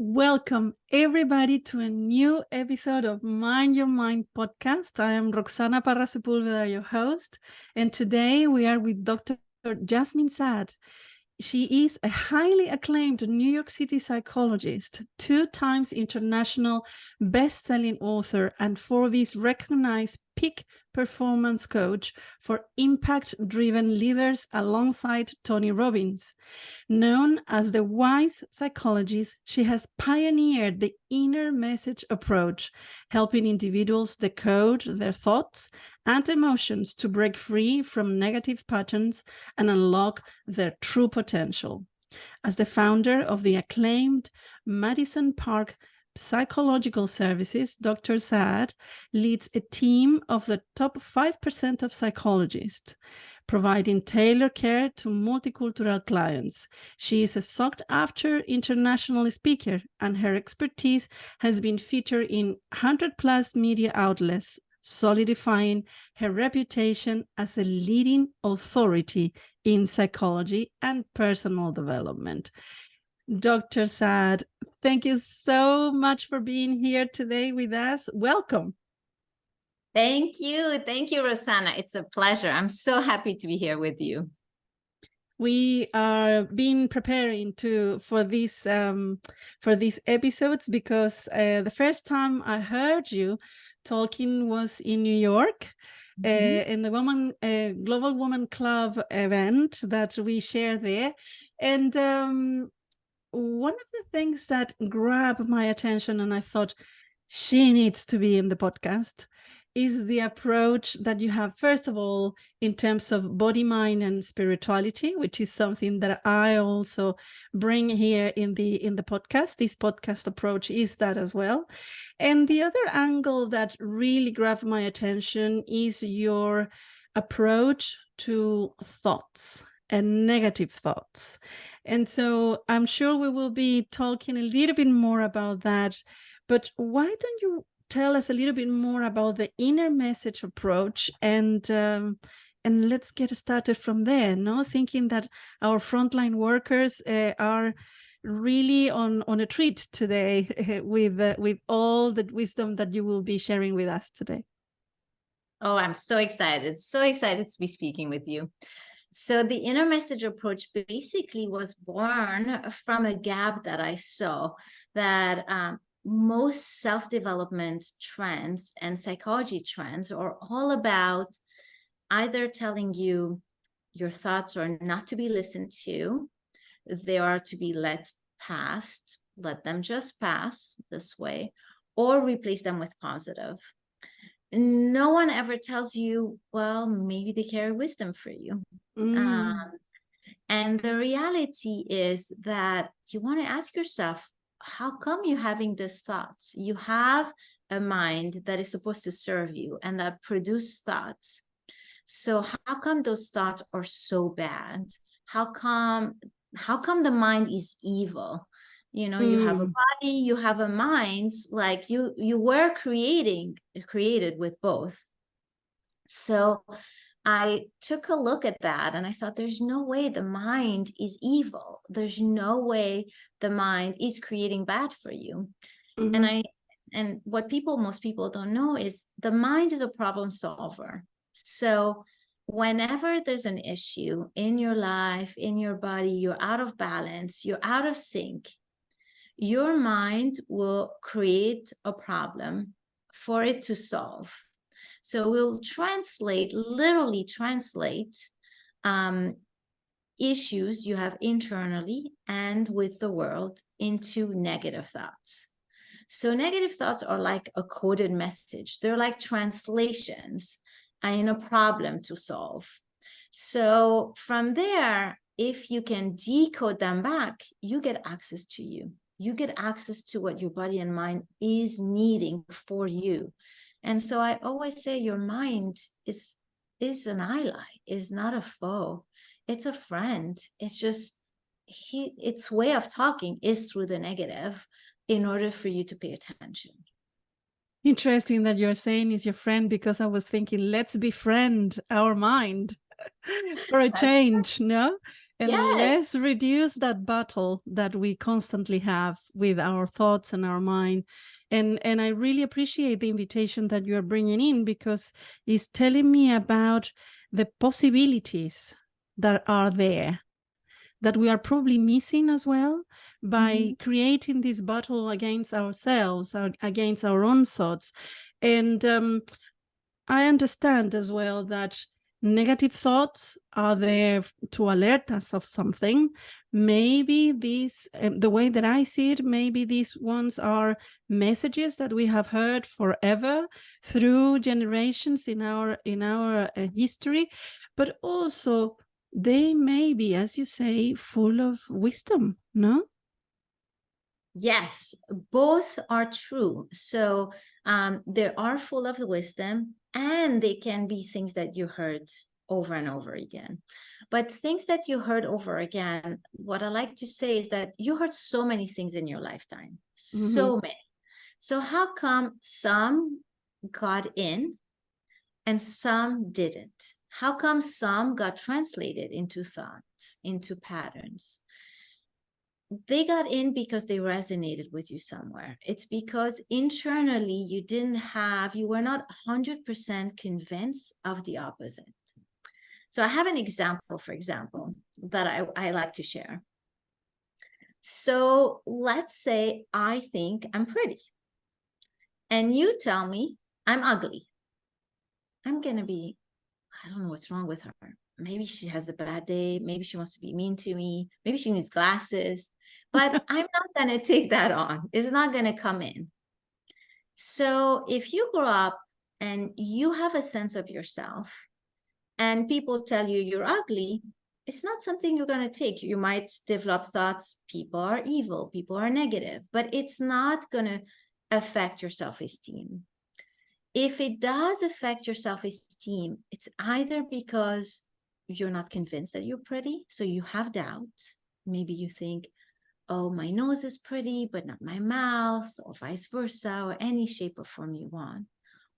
Welcome, everybody, to a new episode of Mind Your Mind podcast. I am Roxana Parra Sepúlveda, your host, and today we are with Dr. Yasmine Saad. She is a highly acclaimed New York City psychologist, 2 times international best-selling author, and Forbes-recognized peak performance coach for impact-driven leaders alongside Tony Robbins. Known as the Wise Psychologist, she has pioneered the inner message approach, helping individuals decode their thoughts and emotions to break free from negative patterns and unlock their true potential. As the founder of the acclaimed Madison Park Psychological Services, Dr. Saad leads a team of the top 5% of psychologists, providing tailored care to multicultural clients. She is a sought-after international speaker, and her expertise has been featured in 100+ media outlets, solidifying her reputation as a leading authority in psychology and personal development. Dr. Saad, thank you so much for being here today with us. Welcome. Thank you. Thank you, Roxana. It's a pleasure. I'm so happy to be here with you. We are been preparing for these episodes because the first time I heard you talking was in New York, in the Global Woman Club event that we share there. And one of the things that grabbed my attention, and I thought she needs to be in the podcast, is the approach that you have, first of all, in terms of body, mind, and spirituality, which is something that I also bring here in the podcast. This podcast approach is that as well. And the other angle that really grabbed my attention is your approach to thoughts and negative thoughts. And so I'm sure we will be talking a little bit more about that. But why don't you tell us a little bit more about the inner message approach, and let's get started from there. No, thinking that our frontline workers are really on a treat today with all the wisdom that you will be sharing with us today. Oh, I'm so excited. So excited to be speaking with you. So the inner message approach basically was born from a gap that I saw that most self-development trends and psychology trends are all about either telling you your thoughts are not to be listened to, they are to be let past, let them just pass this way, or replace them with positive. No one ever tells you, well, maybe they carry wisdom for you. And the reality is that you want to ask yourself, how come you're having these thoughts? You have a mind that is supposed to serve you and that produce thoughts. So how come those thoughts are so bad? How come the mind is evil? You know, you have a body, you have a mind, like you were created with both. So I took a look at that and I thought, there's no way the mind is evil. There's no way the mind is creating bad for you. And what most people don't know is the mind is a problem solver. So whenever there's an issue in your life, in your body, you're out of balance, you're out of sync, your mind will create a problem for it to solve. So we'll literally translate issues you have internally and with the world into negative thoughts. So negative thoughts are like a coded message. They're like translations in a problem to solve. So from there, if you can decode them back, you get access to you. You get access to what your body and mind is needing for you. And so I always say your mind is an ally, is not a foe. It's a friend. It's just its way of talking is through the negative in order for you to pay attention. Interesting that you're saying is your friend, because I was thinking, let's befriend our mind for a change, no? And let's reduce that battle that we constantly have with our thoughts and our mind. And I really appreciate the invitation that you're bringing in, because it's telling me about the possibilities that are there, that we are probably missing as well by creating this battle against ourselves, against our own thoughts. And I understand as well that negative thoughts are there to alert us of something. Maybe these, the way that I see it, maybe these ones are messages that we have heard forever through generations in our history, but also they may be, as you say, full of wisdom, no? Yes, both are true. So they are full of wisdom, and they can be things that you heard over and over again. But things that you heard over again, what I like to say is that you heard so many things in your lifetime, so many. So how come some got in and some didn't? How come some got translated into thoughts, into patterns? They got in because they resonated with you somewhere. It's because internally you were not 100% convinced of the opposite. So I have an example, for example, that I like to share. So let's say I think I'm pretty, and you tell me I'm ugly. I'm going to be, I don't know what's wrong with her. Maybe she has a bad day. Maybe she wants to be mean to me. Maybe she needs glasses. But I'm not going to take that on. It's not going to come in. So if you grow up and you have a sense of yourself and people tell you you're ugly, it's not something you're going to take. You might develop thoughts, people are evil, people are negative, but it's not going to affect your self-esteem. If it does affect your self-esteem, it's either because you're not convinced that you're pretty, so you have doubt. Maybe you think, oh, my nose is pretty, but not my mouth, or vice versa, or any shape or form you want.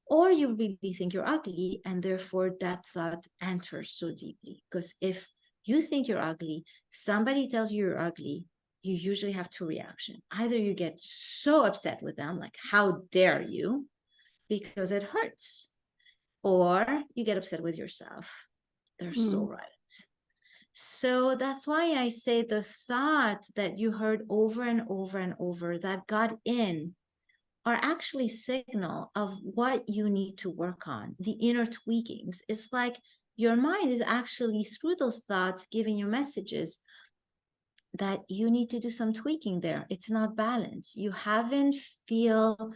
Or you really think you're ugly, and therefore that thought enters so deeply. Because if you think you're ugly, somebody tells you you're ugly, you usually have two reactions. Either you get so upset with them, like, how dare you, because it hurts. Or you get upset with yourself. They're so right. So that's why I say the thoughts that you heard over and over and over that got in are actually signal of what you need to work on, the inner tweakings. It's like your mind is actually, through those thoughts, giving you messages that you need to do some tweaking there. It's not balanced. You haven't feel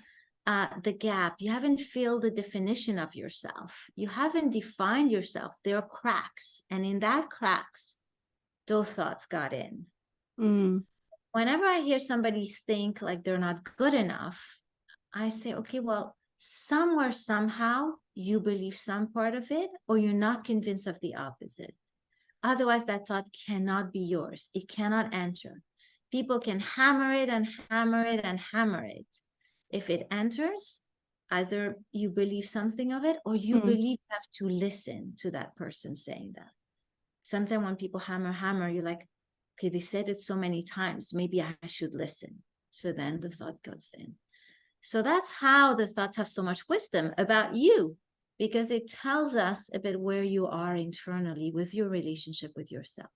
the gap. You haven't feel the definition of yourself. You haven't defined yourself. There are cracks. And in that cracks, those thoughts got in. Whenever I hear somebody think like they're not good enough, I say, okay, well, somewhere, somehow, you believe some part of it, or you're not convinced of the opposite. Otherwise, that thought cannot be yours. It cannot enter. People can hammer it and hammer it and hammer it. If it enters, either you believe something of it, or you believe you have to listen to that person saying that. Sometimes when people hammer, you're like, okay, they said it so many times, maybe I should listen. So then the thought goes in. So that's how the thoughts have so much wisdom about you, because it tells us a bit where you are internally with your relationship with yourself.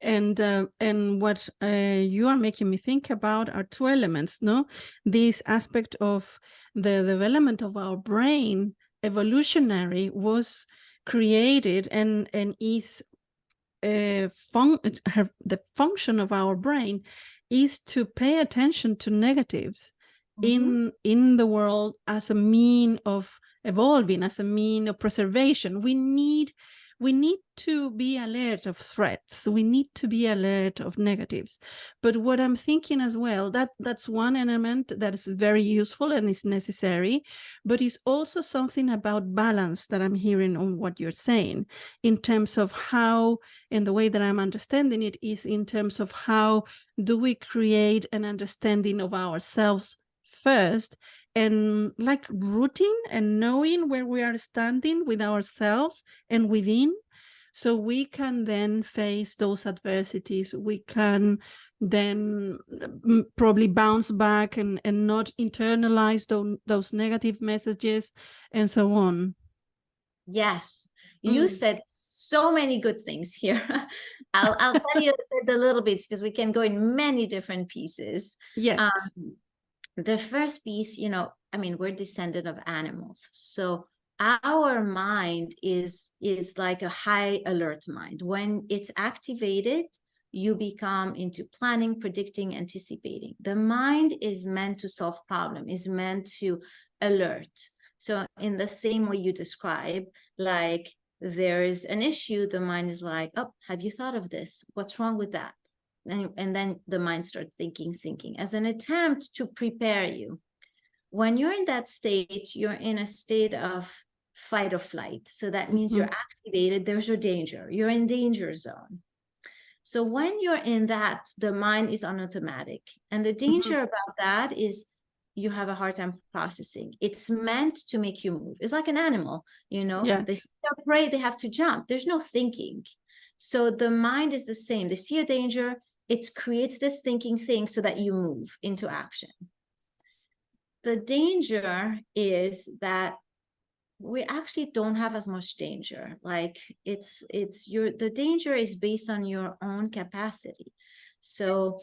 And what you are making me think about are two elements, no? This aspect of the development of our brain, evolutionary, was created and is the function of our brain is to pay attention to negatives in the world as a mean of evolving, as a mean of preservation. We need to be alert of threats. We need to be alert of negatives. But what I'm thinking as well, that's one element that is very useful and is necessary, but it's also something about balance that I'm hearing on what you're saying, in terms of how, and the way that I'm understanding it is in terms of how do we create an understanding of ourselves first, and like rooting and knowing where we are standing with ourselves and within, So we can then face those adversities. We can then probably bounce back and not internalize those negative messages and so on. Yes, you said so many good things here. I'll tell you the little bits because we can go in many different pieces. Yes. The first piece, you know, I mean, we're descendant of animals, so our mind is like a high alert mind. When it's activated, you become into planning, predicting, anticipating. The mind is meant to solve problem, is meant to alert. So in the same way you describe, like there is an issue, the mind is like, oh, have you thought of this? What's wrong with that? And then the mind starts thinking as an attempt to prepare you. When you're in that state, you're in a state of fight or flight. So that means you're activated, there's a danger, you're in danger zone. So when you're in that, the mind is on automatic. And the danger about that is you have a hard time processing. It's meant to make you move. It's like an animal, you know, Yes. they see a prey, they have to jump. There's no thinking. So the mind is the same. They see a danger, it creates this thinking thing so that you move into action. The danger is that we actually don't have as much danger. Like the danger is based on your own capacity. So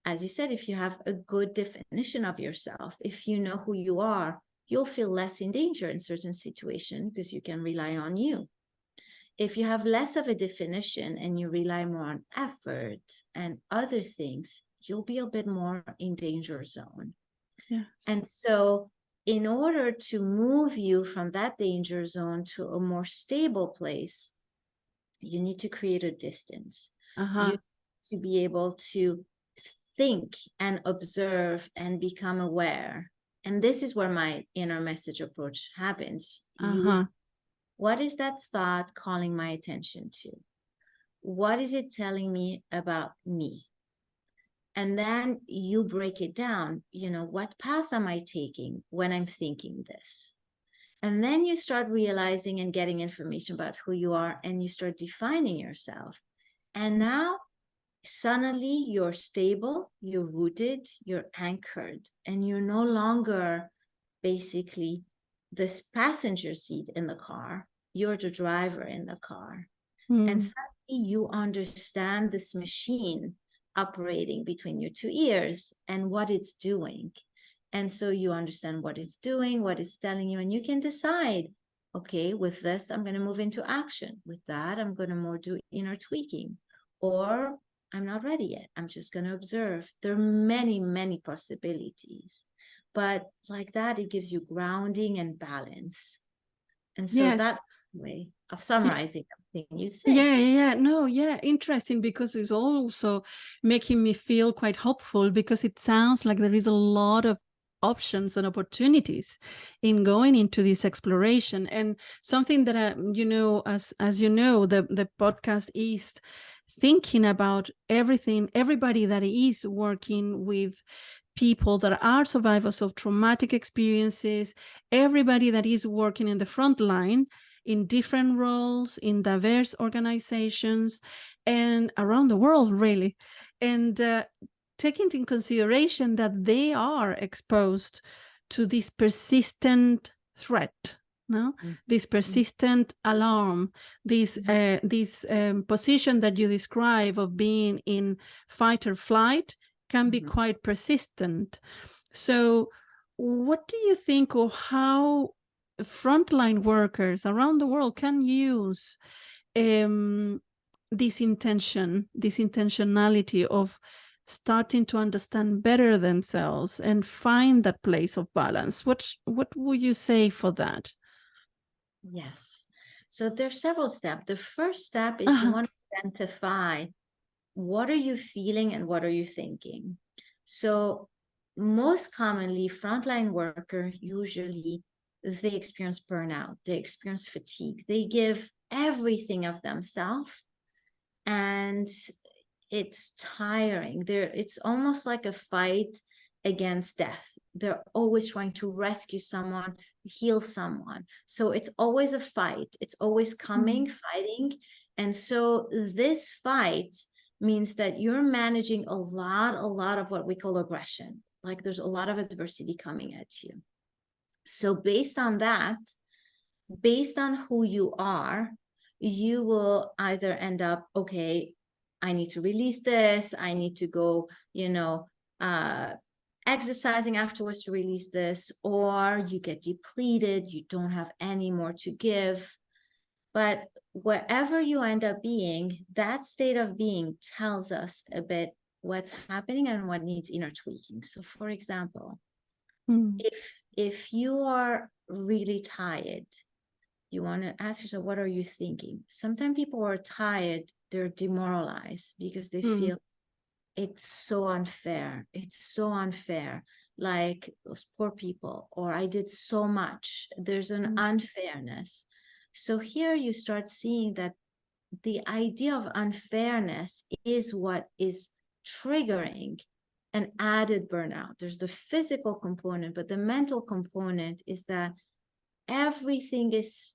as you said, if you have a good definition of yourself, if you know who you are, you'll feel less in danger in certain situations because you can rely on you. If you have less of a definition and you rely more on effort and other things, you'll be a bit more in danger zone. Yes. And so in order to move you from that danger zone to a more stable place, you need to create a distance. You need to be able to think and observe and become aware. And this is where my inner message approach happens. What is that thought calling my attention to? What is it telling me about me? And then you break it down. You know, what path am I taking when I'm thinking this? And then you start realizing and getting information about who you are, and you start defining yourself. And now suddenly you're stable, you're rooted, you're anchored, and you're no longer basically this passenger seat in the car. You're the driver in the car. And suddenly you understand this machine operating between your two ears and what it's doing. And so you understand what it's doing, what it's telling you, and you can decide, okay, with this, I'm going to move into action. With that, I'm going to more do inner tweaking, or I'm not ready yet. I'm just going to observe. There are many, many possibilities, but like that, it gives you grounding and balance. And so that way of summarizing everything you say. Interesting, because it's also making me feel quite hopeful, because it sounds like there is a lot of options and opportunities in going into this exploration. And something that you know, as you know, the podcast is thinking about everybody that is working with people that are survivors of traumatic experiences, everybody that is working in the front line in different roles in diverse organizations and around the world, really, and taking into consideration that they are exposed to this persistent threat, this persistent alarm, this position that you describe of being in fight or flight can be quite persistent. So what do you think, or how frontline workers around the world can use this intentionality of starting to understand better themselves and find that place of balance? What would you say for that? Yes. So there's several steps. The first step is you want to identify what are you feeling and what are you thinking. So most commonly, frontline workers usually they experience burnout, they experience fatigue, they give everything of themselves, and it's tiring. It's almost like a fight against death. They're always trying to rescue someone, heal someone. So it's always a fight. It's always coming, fighting, And so this fight means that you're managing a lot of what we call aggression. Like there's a lot of adversity coming at you. So based on that, based on who you are, you will either end up, okay, I need to release this. I need to go, exercising afterwards to release this, or you get depleted. You don't have any more to give. But wherever you end up being, that state of being tells us a bit what's happening and what needs inner tweaking. So for example, if you are really tired, you want to ask yourself, what are you thinking? Sometimes people are tired, they're demoralized because they feel it's so unfair. It's so unfair. Like those poor people, or I did so much. There's an unfairness. So here you start seeing that the idea of unfairness is what is triggering an added burnout. There's the physical component, but the mental component is that everything is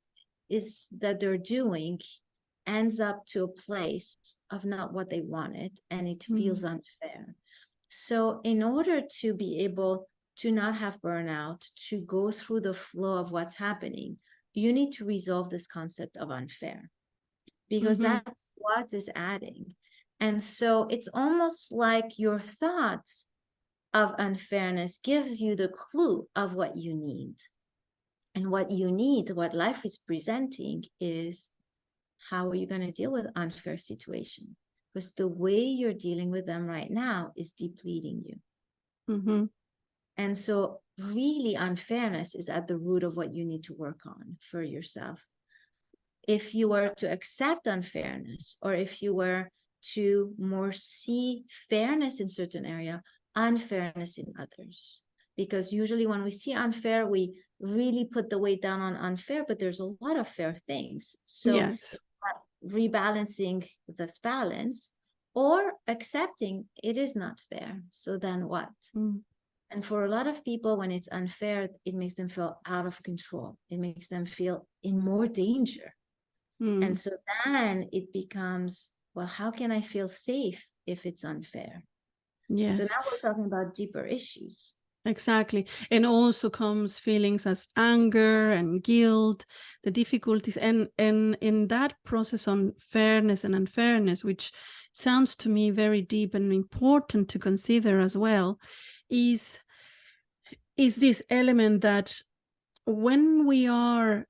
that they're doing ends up to a place of not what they wanted, and it feels unfair. So in order to be able to not have burnout, to go through the flow of what's happening, you need to resolve this concept of unfair, because that's what is adding. And so it's almost like your thoughts of unfairness gives you the clue of what you need. And what you need, what life is presenting, is how are you going to deal with unfair situation? Because the way you're dealing with them right now is depleting you. And so really unfairness is at the root of what you need to work on for yourself. If you were to accept unfairness, or if you were to more see fairness in certain area, unfairness in others. Because usually when we see unfair, we really put the weight down on unfair, but there's a lot of fair things. So rebalancing this balance, or accepting it is not fair. So then what? And for a lot of people, when it's unfair, it makes them feel out of control. It makes them feel in more danger. And so then it becomes, well, how can I feel safe if it's unfair? So now we're talking about deeper issues. Exactly. And also comes feelings as anger and guilt, the difficulties, and in that process on fairness and unfairness, which sounds to me very deep and important to consider as well, is this element that when we are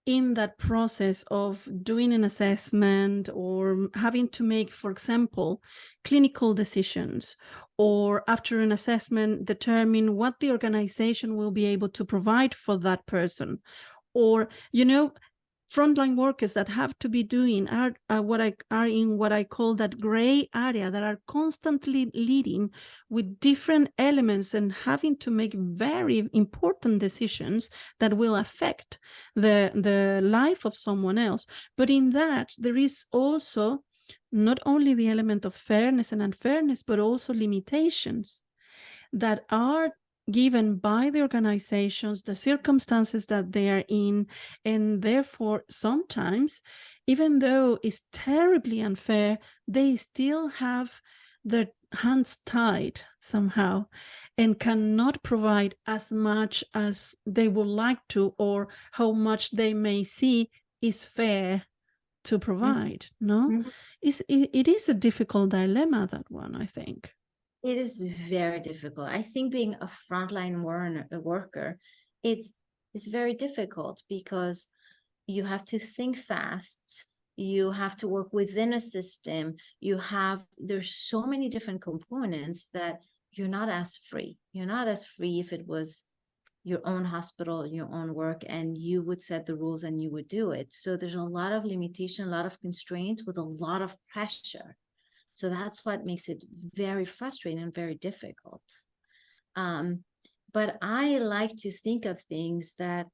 in that process of doing an assessment or having to make, for example, clinical decisions, or after an assessment, determine what the organization will be able to provide for that person, or, frontline workers that have to be doing are in what I call that gray area, that are constantly leading with different elements and having to make very important decisions that will affect the life of someone else. But in that, there is also not only the element of fairness and unfairness, but also limitations that are given by the organizations, the circumstances that they are in, and therefore sometimes, even though it's terribly unfair, they still have their hands tied somehow and cannot provide as much as they would like to, or how much they may see is fair to provide. It is a difficult dilemma, that one, I think. It is very difficult. I think being a frontline worker, it's very difficult because you have to think fast. You have to work within a system. There's so many different components that you're not as free. You're not as free if it was your own hospital, your own work, and you would set the rules and you would do it. So there's a lot of limitation, a lot of constraints with a lot of pressure. So that's what makes it very frustrating and very difficult. But I like to think of things that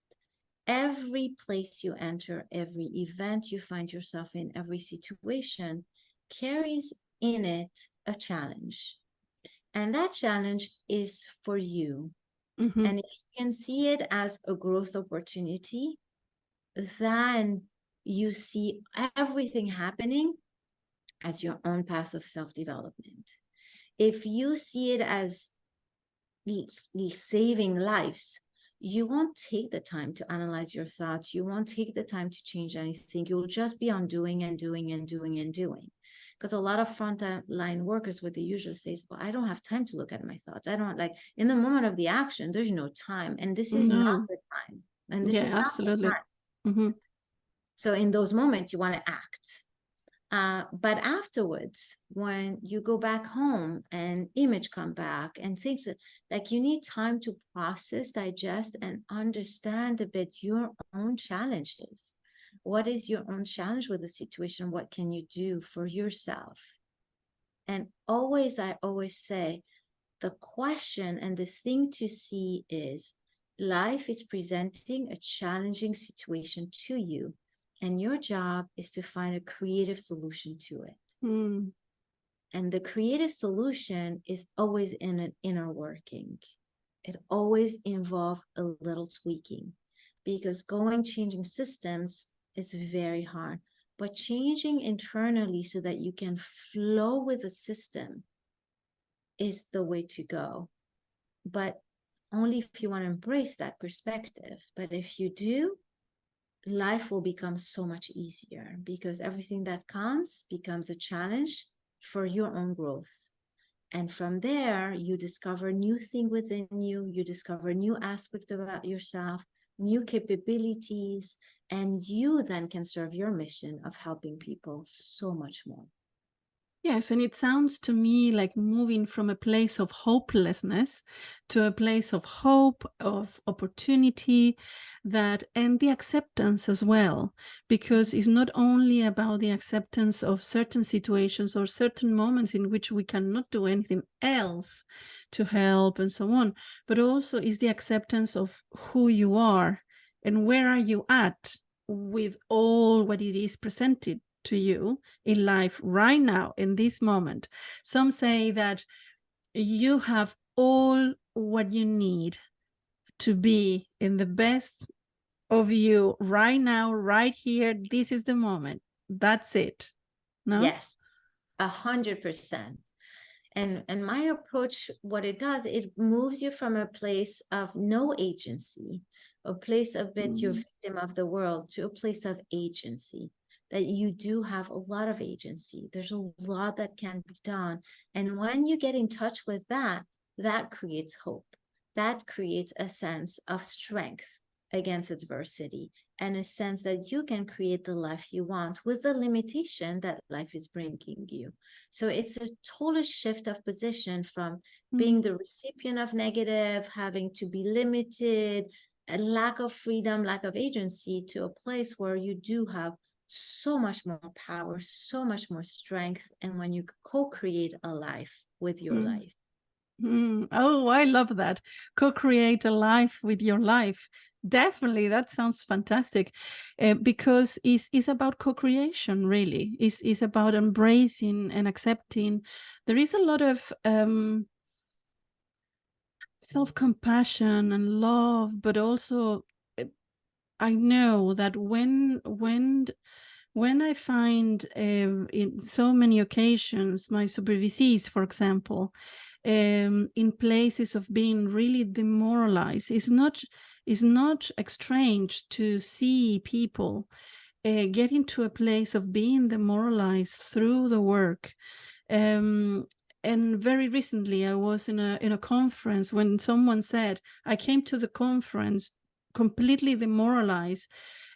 every place you enter, every event you find yourself in, every situation carries in it a challenge. And that challenge is for you. And if you can see it as a growth opportunity, then you see everything happening as your own path of self-development. If you see it as saving lives, you won't take the time to analyze your thoughts. You won't take the time to change anything. You'll just be on doing and doing and doing and doing. Because a lot of frontline workers, what they usually say is, well, I don't have time to look at my thoughts. I don't, like, in the moment of the action, there's no time. And this is not the time. And this is not the absolutely. time. So in those moments, you want to act. But afterwards, when you go back home and image come back and things like, you need time to process, digest, and understand a bit your own challenges. What is your own challenge with the situation? What can you do for yourself? And I always say, the question and the thing to see is, life is presenting a challenging situation to you, and your job is to find a creative solution to it. And the creative solution is always in an inner working. It always involves a little tweaking, because changing systems is very hard, but changing internally so that you can flow with the system is the way to go. But only if you want to embrace that perspective. But if you do, life will become so much easier, because everything that comes becomes a challenge for your own growth. And from there, you discover new thing within you, you discover new aspects about yourself, new capabilities, and you then can serve your mission of helping people so much more. Yes, and it sounds to me like moving from a place of hopelessness to a place of hope, of opportunity, and the acceptance as well, because it's not only about the acceptance of certain situations or certain moments in which we cannot do anything else to help and so on, but also is the acceptance of who you are and where are you at with all what it is presented to you in life right now, in this moment. Some say that you have all what you need to be in the best of you right now, right here. This is the moment. That's it. No? Yes, 100%. And my approach, what it does, it moves you from a place of no agency, a place of being you're victim of the world, to a place of agency, that you do have a lot of agency. There's a lot that can be done. And when you get in touch with that, that creates hope. That creates a sense of strength against adversity, and a sense that you can create the life you want with the limitation that life is bringing you. So it's a total shift of position from being the recipient of negative, having to be limited, a lack of freedom, lack of agency, to a place where you do have so much more power, so much more strength, and when you co-create a life with your life. Oh, I love that. Co-create a life with your life. Definitely, that sounds fantastic, because it's about co-creation, really. It's about embracing and accepting. There is a lot of self-compassion and love, but also I know that when I find in so many occasions my supervisees, for example, in places of being really demoralized, it's not strange to see people get into a place of being demoralized through the work. And very recently, I was in a conference when someone said, I came to the conference completely demoralized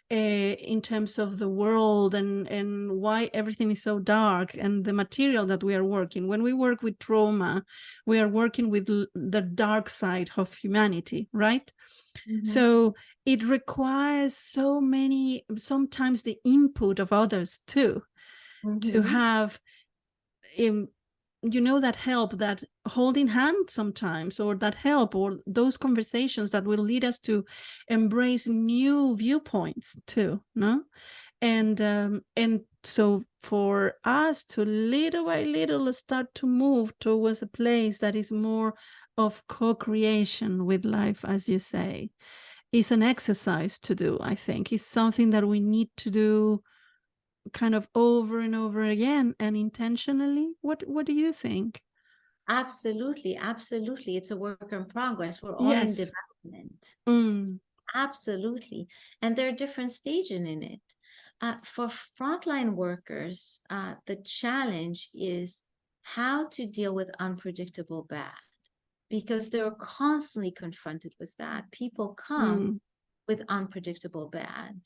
in terms of the world and why everything is so dark, and the material that we are working. When we work with trauma, we are working with the dark side of humanity, right? So it requires sometimes the input of others too, to have that help, that holding hand sometimes, or that help, or those conversations that will lead us to embrace new viewpoints too, no? And so for us to little by little start to move towards a place that is more of co-creation with life, as you say, is an exercise to do. I think it's something that we need to do kind of over and over again and intentionally. What do you think? Absolutely, absolutely. It's a work in progress. We're all in Yes. development. Mm. Absolutely. And there are different stages in it. For frontline workers, the challenge is how to deal with unpredictable bad, because they're constantly confronted with that. People come with unpredictable bad.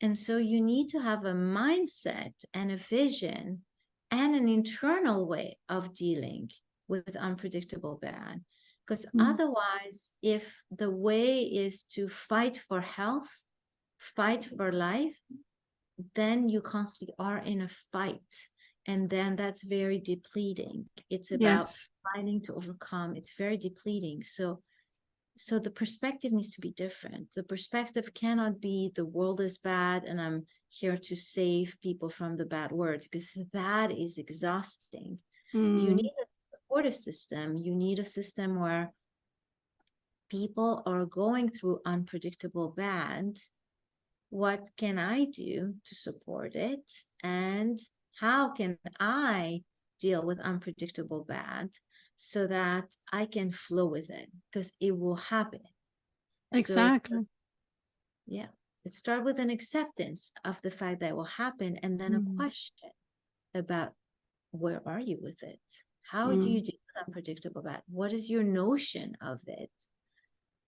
And so you need to have a mindset and a vision and an internal way of dealing with unpredictable bad. Because otherwise, if the way is to fight for health, fight for life, then you constantly are in a fight. And then that's very depleting. It's about Yes. fighting to overcome. It's very depleting. So the perspective needs to be different. The perspective cannot be the world is bad and I'm here to save people from the bad word, because that is exhausting. You need a supportive system. You need a system where people are going through unpredictable bad. What can I do to support it? And how can I deal with unpredictable bad so that I can flow with it? Because it will happen. Exactly. So it starts with an acceptance of the fact that it will happen, and then a question about where are you with it? How do you deal with unpredictable bad? What is your notion of it?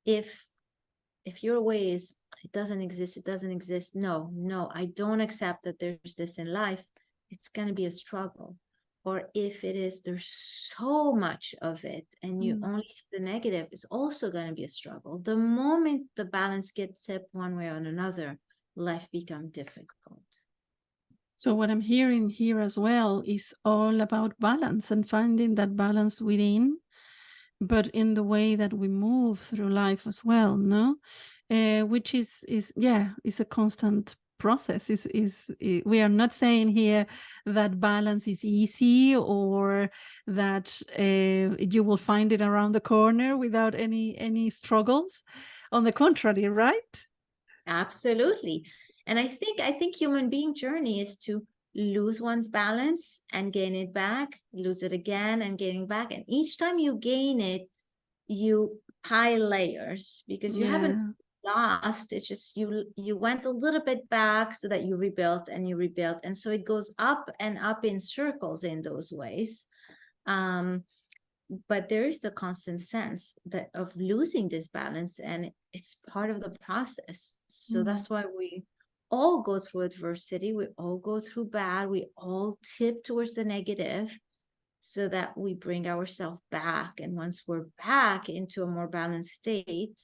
If your way is it doesn't exist, no, I don't accept that there's this in life, it's going to be a struggle. Or if it is there's so much of it and you only see the negative, it's also going to be a struggle. The moment the balance gets tipped one way or another, life becomes difficult. So what I'm hearing here as well is all about balance and finding that balance within, but in the way that we move through life as well, no? Which is a constant process. We are not saying here that balance is easy or that you will find it around the corner without any struggles. On the contrary, right? Absolutely. And I think human being journey is to lose one's balance and gain it back, lose it again and gain it back. And each time you gain it, you pile layers because you haven't lost. It's just you went a little bit back so that you rebuilt and you rebuilt. And so it goes up and up in circles in those ways. But there is the constant sense that of losing this balance, and it's part of the process. So that's why we all go through adversity, we all go through bad, we all tip towards the negative, so that we bring ourselves back. And once we're back into a more balanced state,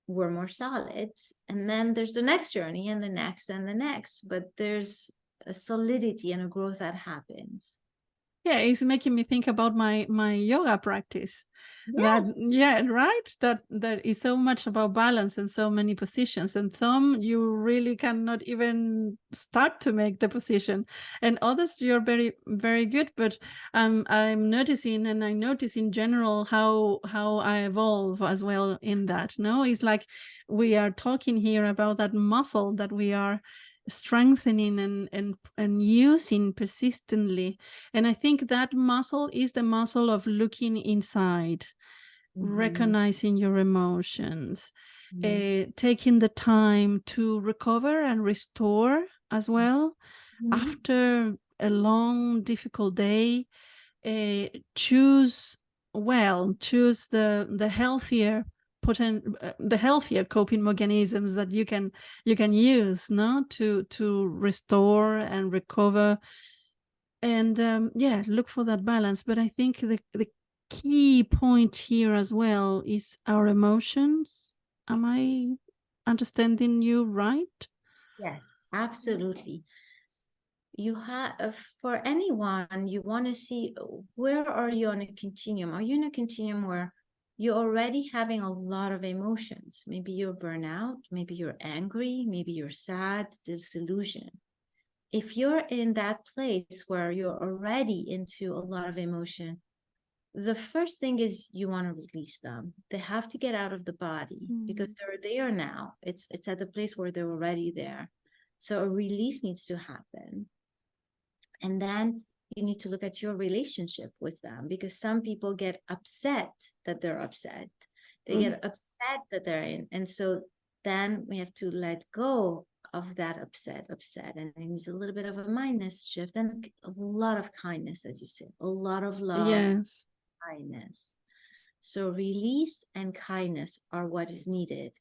we're more solid. And then there's the next journey and the next and the next, but there's a solidity and a growth that happens. Yeah, it's making me think about my yoga practice. Yes. That is so much about balance and so many positions, and some you really cannot even start to make the position, and others you're very, very good. But I'm noticing, and I notice in general how I evolve as well in that. No, it's like we are talking here about that muscle that we are strengthening and using persistently. And I think that muscle is the muscle of looking inside, recognizing your emotions, taking the time to recover and restore as well after a long, difficult day. Choose the healthier the healthier coping mechanisms that you can use to restore and recover, and look for that balance. But I think the key point here as well is our emotions. Am I understanding you right? Yes, absolutely. You have, for anyone, you want to see where are you on a continuum? Are you in a continuum where you're already having a lot of emotions? Maybe you're burnout, maybe you're angry, maybe you're sad, disillusioned. If you're in that place where you're already into a lot of emotion, the first thing is you want to release them. They have to get out of the body because they're there now. It's at the place where they're already there. So a release needs to happen. And then you need to look at your relationship with them, because some people get upset that they're upset. They get upset that they're in. And so then we have to let go of that upset. And it needs a little bit of a mindness shift and a lot of kindness, as you said, a lot of love. Yes. Kindness. So release and kindness are what is needed.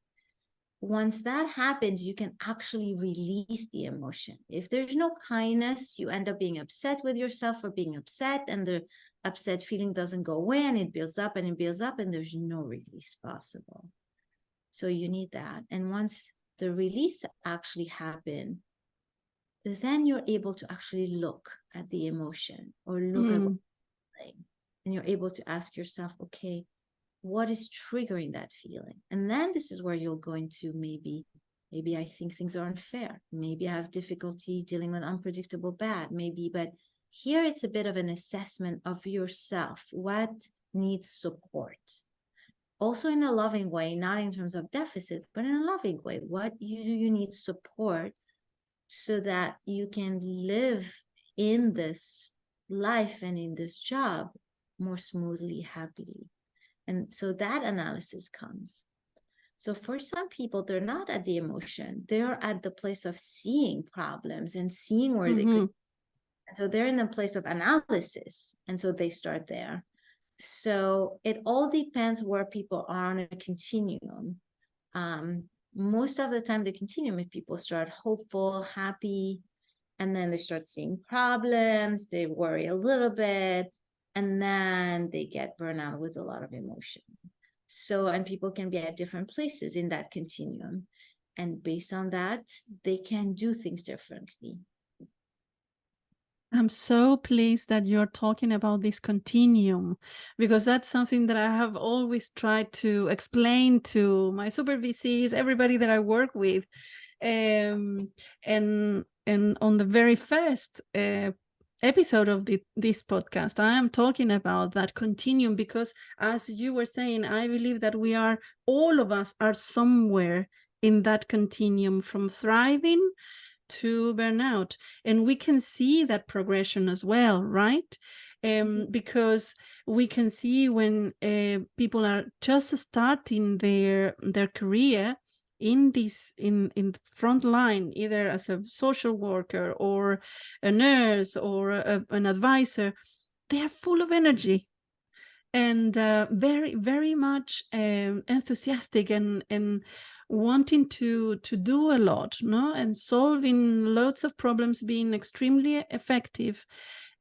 Once that happens, you can actually release the emotion. If there's no kindness, you end up being upset with yourself for being upset, and the upset feeling doesn't go away, and it builds up and it builds up, and there's no release possible. So you need that. And once the release actually happens, then you're able to actually look at the emotion or look at what's happening. And you're able to ask yourself, okay, what is triggering that feeling? And then this is where you'll go into maybe I think things are unfair. Maybe I have difficulty dealing with unpredictable bad, maybe. But here it's a bit of an assessment of yourself. What needs support? Also in a loving way, not in terms of deficit, but in a loving way. What you need support so that you can live in this life and in this job more smoothly, happily. And so that analysis comes. So for some people, they're not at the emotion. They're at the place of seeing problems and seeing where they could. So they're in a place of analysis. And so they start there. So it all depends where people are on a continuum. Most of the time, the continuum, if people start hopeful, happy, and then they start seeing problems, they worry a little bit, and then they get burnout with a lot of emotion. So, and people can be at different places in that continuum. And based on that, they can do things differently. I'm so pleased that you're talking about this continuum, because that's something that I have always tried to explain to my super VCs, everybody that I work with. And on the very first episode of this podcast, I am talking about that continuum, because as you were saying, I believe that all of us are somewhere in that continuum, from thriving to burnout, and we can see that progression as well, right? Because we can see when people are just starting their career in front line, either as a social worker or a nurse or an advisor, they are full of energy and very, very much enthusiastic and wanting to do a lot, no, and solving lots of problems, being extremely effective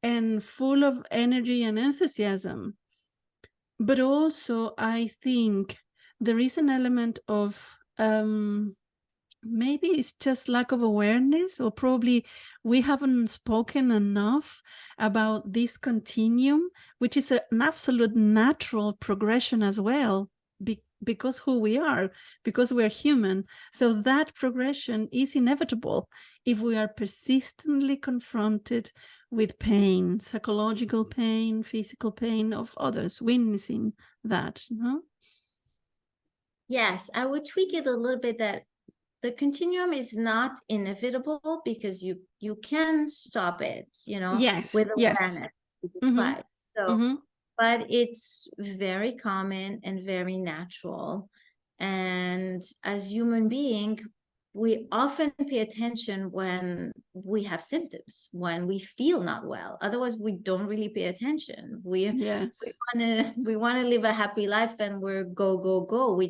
and full of energy and enthusiasm. But also, I think there is an element of maybe it's just lack of awareness, or probably we haven't spoken enough about this continuum, which is an absolute natural progression as well, because who we are, because we're human. So that progression is inevitable if we are persistently confronted with pain, psychological pain, physical pain of others, witnessing that, no? Yes, I would tweak it a little bit that the continuum is not inevitable, because you can stop it, Yes, with yes. awareness. So, but it's very common and very natural. And as human beings, we often pay attention when we have symptoms, when we feel not well. Otherwise, we don't really pay attention. We want to live a happy life, and we're go.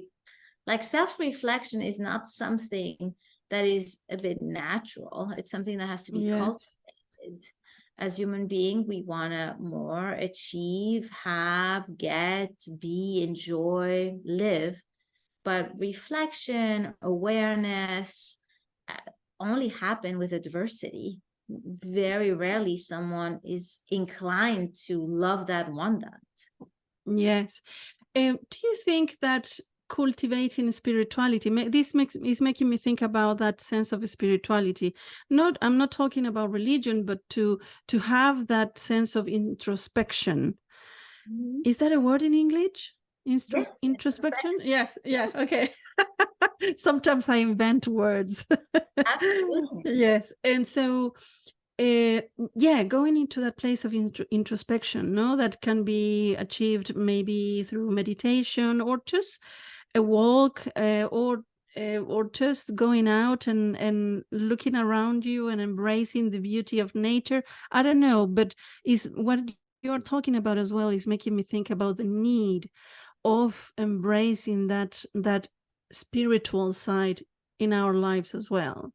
Like self-reflection is not something that is a bit natural. It's something that has to be cultivated. As human beings, we want to more achieve, have, get, be, enjoy, live. But reflection, awareness only happen with adversity. Very rarely someone is inclined to love that, want that. Yes. Do you think that cultivating spirituality, this is making me think about that sense of spirituality? I'm not talking about religion, but to have that sense of introspection, Is that a word in English? Yes, Introspection? Yes. Yeah. Okay. Sometimes I invent words. absolutely. Yes. And so, yeah, going into that place of introspection, no, that can be achieved maybe through meditation or just a walk, or just going out and looking around you and embracing the beauty of nature. I don't know, but is what you're talking about as well is making me think about the need of embracing that spiritual side in our lives as well.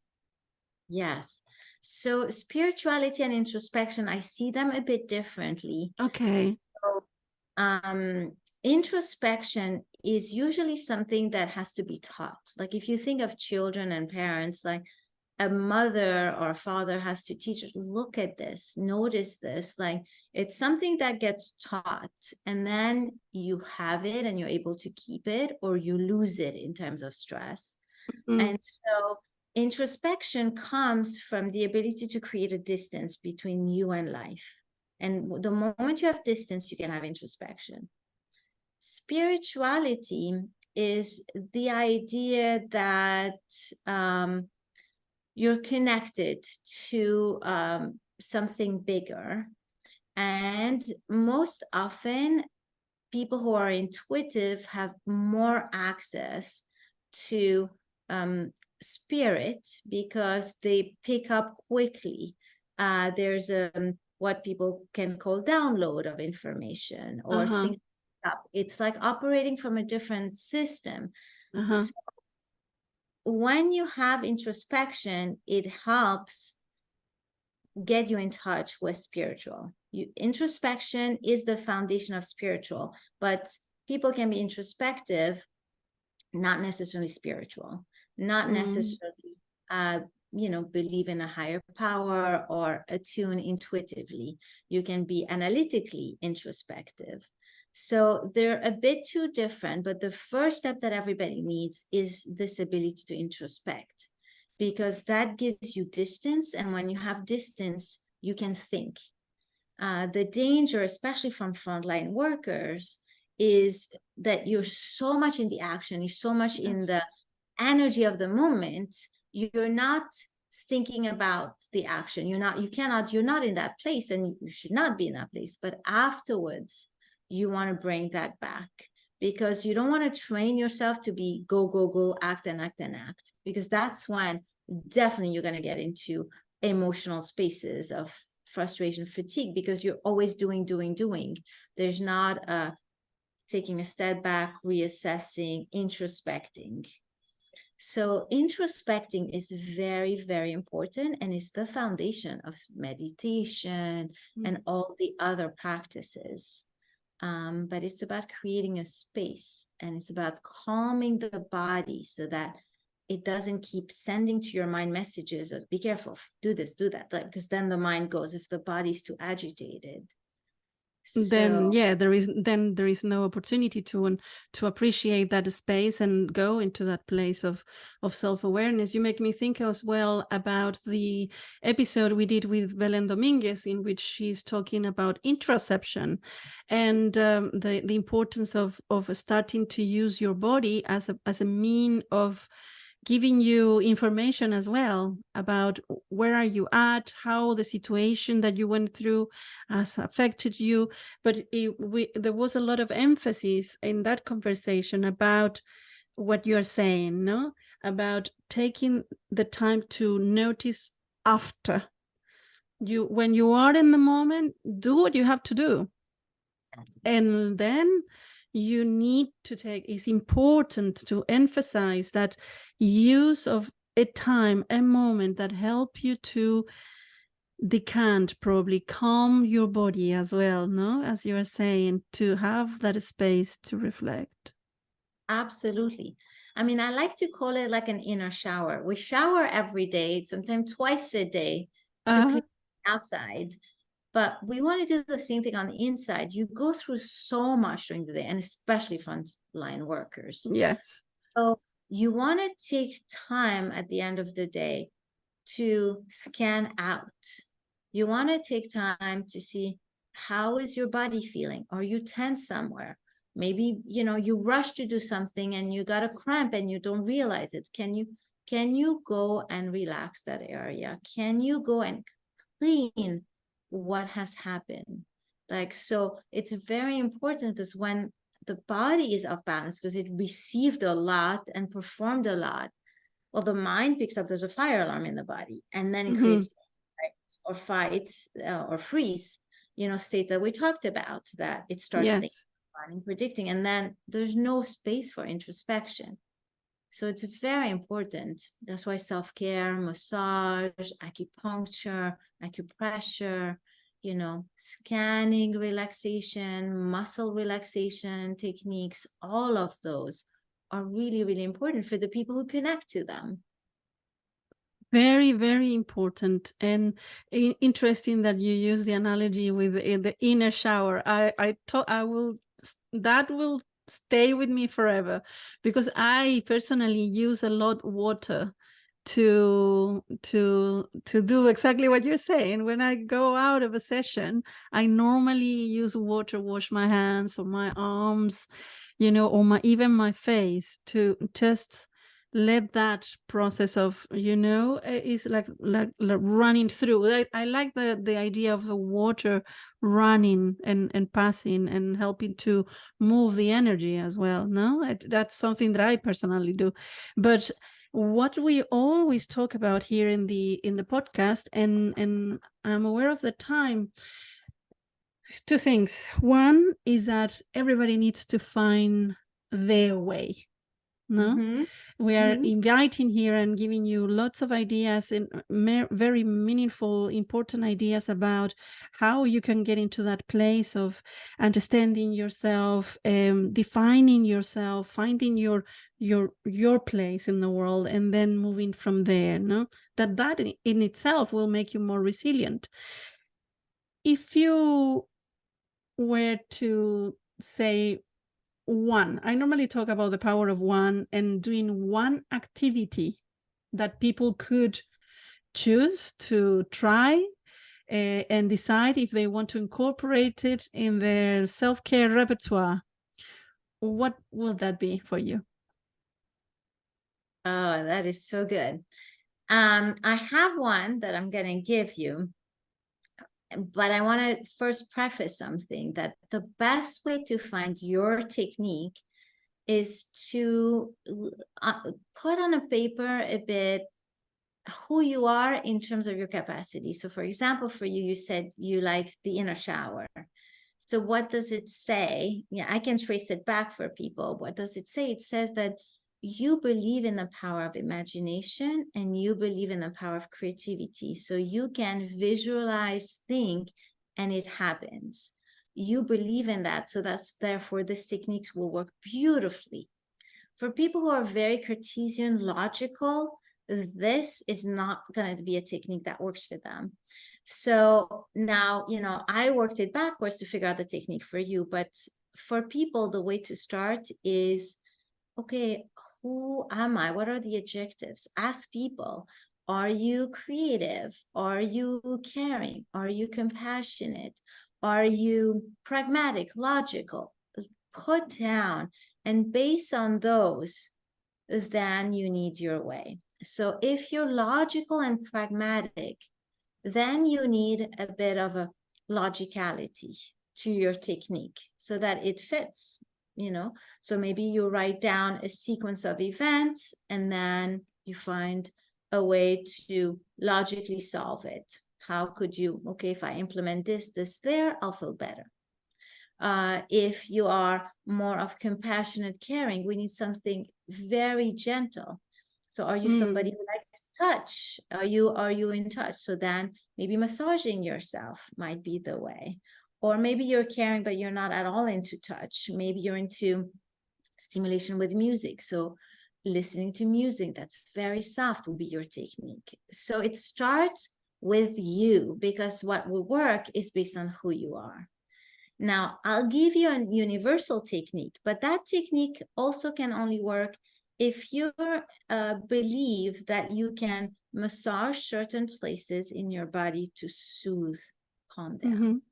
Yes. So spirituality and introspection, I see them a bit differently. Okay. So, introspection is usually something that has to be taught. Like if you think of children and parents, like a mother or a father has to teach, look at this, notice this. Like it's something that gets taught, and then you have it and you're able to keep it, or you lose it in terms of stress. And so introspection comes from the ability to create a distance between you and life. And the moment you have distance, you can have introspection. Spirituality is the idea that you're connected to something bigger. And most often, people who are intuitive have more access to spirit because they pick up quickly. There's what people can call download of information or things up. It's like operating from a different system. So when you have introspection, it helps get you in touch with spiritual. Introspection is the foundation of spiritual, but people can be introspective, not necessarily spiritual, not necessarily believe in a higher power or attune intuitively. You can be analytically introspective. So they're a bit too different, but the first step that everybody needs is this ability to introspect, because that gives you distance. And when you have distance, you can think. The danger, especially from frontline workers, is that you're so much in the action, you're so much in the energy of the moment, you're not thinking about the action. You're not in that place, and you should not be in that place. But afterwards, you want to bring that back, because you don't want to train yourself to be go, go, go, act and act and act, because that's when definitely you're going to get into emotional spaces of frustration, fatigue, because you're always doing. There's not a taking a step back, reassessing, introspecting. So introspecting is very, very important, and is the foundation of meditation and all the other practices. But it's about creating a space, and it's about calming the body so that it doesn't keep sending to your mind messages of be careful, do this, do that, because then the mind goes, if the body's too agitated. Then there is no opportunity to appreciate that space and go into that place of self-awareness. You make me think as well about the episode we did with Belen Dominguez, in which she's talking about introception and the importance of starting to use your body as a mean of giving you information as well about where are you at, how the situation that you went through has affected you. But there was a lot of emphasis in that conversation about what you're saying, no? About taking the time to notice after. When you are in the moment, do what you have to do. And then you need to it's important to emphasize that use of a time, a moment that help you to decant, probably calm your body as well, no? As you are saying, to have that space to reflect. Absolutely. I mean, I like to call it like an inner shower. We shower every day, sometimes twice a day, to clean outside. But we want to do the same thing on the inside. You go through so much during the day, and especially frontline workers. Yes. So you want to take time at the end of the day to scan out. You want to take time to see, How is your body feeling? Are you tense somewhere? Maybe, you rush to do something and you got a cramp and you don't realize it. Can you go and relax that area? Can you go and clean what has happened? Like, so it's very important, because when the body is off balance because it received a lot and performed a lot, well, the mind picks up there's a fire alarm in the body, and then it creates fight or freeze, states that we talked about, that it starts thinking, planning, predicting, and then there's no space for introspection. So it's very important. That's why self-care, massage, acupuncture, acupressure, scanning relaxation, muscle relaxation techniques, all of those are really, really important for the people who connect to them. Very, very important, and interesting that you use the analogy with the inner shower. That will stay with me forever, because I personally use a lot water to do exactly what you're saying. When I go out of a session, I normally use water, wash my hands or my arms, or even my face, to just let that process of, is like running through. I like the idea of the water running and passing and helping to move the energy as well. No, that's something that I personally do. But what we always talk about here in the podcast, and I'm aware of the time, is two things. One is that everybody needs to find their way. No, we are inviting here and giving you lots of ideas, and very meaningful, important ideas about how you can get into that place of understanding yourself, defining yourself, finding your place in the world, and then moving from there. No, that in itself will make you more resilient. If you were to say one, I normally talk about the power of one, and doing one activity that people could choose to try and decide if they want to incorporate it in their self-care repertoire. What will that be for you? Oh, that is so good. I have one that I'm going to give you, but I want to first preface something, that the best way to find your technique is to put on a paper a bit who you are in terms of your capacity. So for example, for you, you said you like the inner shower. So what does it say? Yeah, I can trace it back for people. What does it say? It says that you believe in the power of imagination and you believe in the power of creativity. So you can visualize, think, and it happens. You believe in that. So that's therefore this techniques will work beautifully. For people who are very Cartesian, logical, this is not going to be a technique that works for them. So now, I worked it backwards to figure out the technique for you. But for people, the way to start is, okay, who am I? What are the adjectives? Ask people, are you creative? Are you caring? Are you compassionate? Are you pragmatic, logical? Put down, and based on those, then you need your way. So if you're logical and pragmatic, then you need a bit of a logicality to your technique so that it fits, So maybe you write down a sequence of events and then you find a way to logically solve it. How could you, okay, if I implement this, there, I'll feel better. If you are more of compassionate, caring, we need something very gentle. So are you somebody who likes touch? Are you in touch? So then maybe massaging yourself might be the way. Or maybe you're caring, but you're not at all into touch. Maybe you're into stimulation with music. So listening to music that's very soft will be your technique. So it starts with you, because what will work is based on who you are. Now, I'll give you a universal technique, but that technique also can only work if you believe that you can massage certain places in your body to soothe, calm down.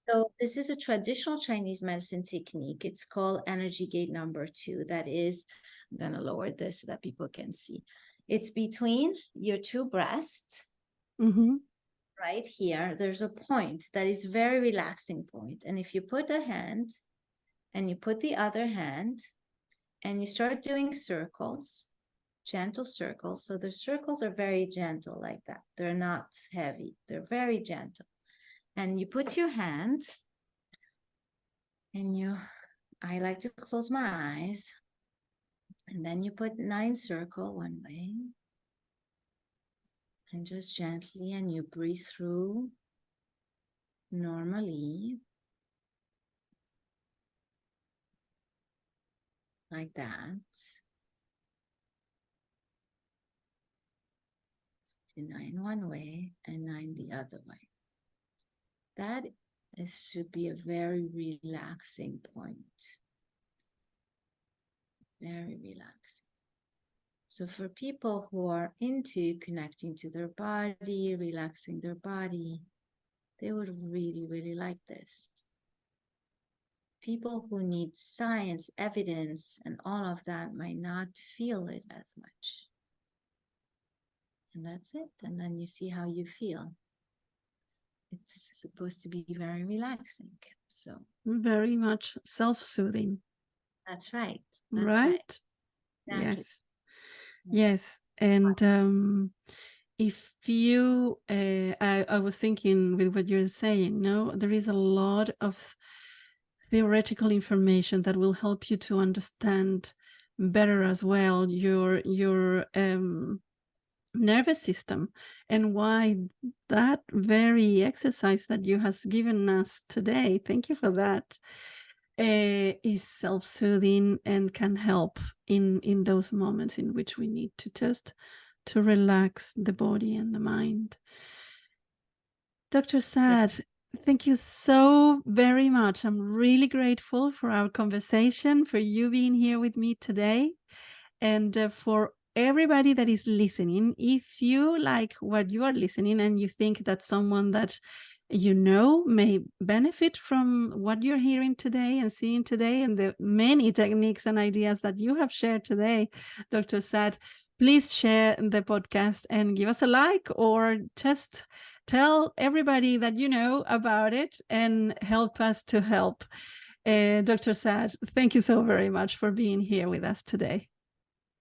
So this is a traditional Chinese medicine technique. It's called energy gate number 2. That is, I'm going to lower this so that people can see. It's between your two breasts. Mm-hmm. Right here, there's a point that is very relaxing point. And if you put a hand and you put the other hand and you start doing circles, gentle circles. So the circles are very gentle like that. They're not heavy. They're very gentle. And you put your hand and I like to close my eyes. And then you put 9 circle one way. And just gently, and you breathe through normally. Like that. 9 one way and 9 the other way. That should be a very relaxing point. Very relaxing. So for people who are into connecting to their body, relaxing their body, they would really, really like this. People who need science, evidence, and all of that might not feel it as much. And that's it. And then you see how you feel. It's supposed to be very relaxing. So Very much self-soothing. that's right. Right? Exactly. Yes. Yes. And if you, I was thinking with what you're saying, no, there is a lot of theoretical information that will help you to understand better as well your nervous system, and why that very exercise that you has given us today, thank you for that, is self-soothing and can help in those moments in which we need to just to relax the body and the mind. Dr. Saad, thank you so very much. I'm really grateful for our conversation, for you being here with me today, and for everybody that is listening. If you like what you are listening and you think that someone that you know may benefit from what you're hearing today and seeing today and the many techniques and ideas that you have shared today, Dr. Saad, please share the podcast and give us a like, or just tell everybody that you know about it and help us to help. Dr. Saad, thank you so very much for being here with us today.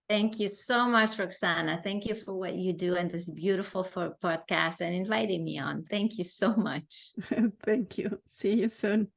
Thank you so much, Roxana. Thank you for what you do and this beautiful podcast and inviting me on. Thank you so much. Thank you. See you soon.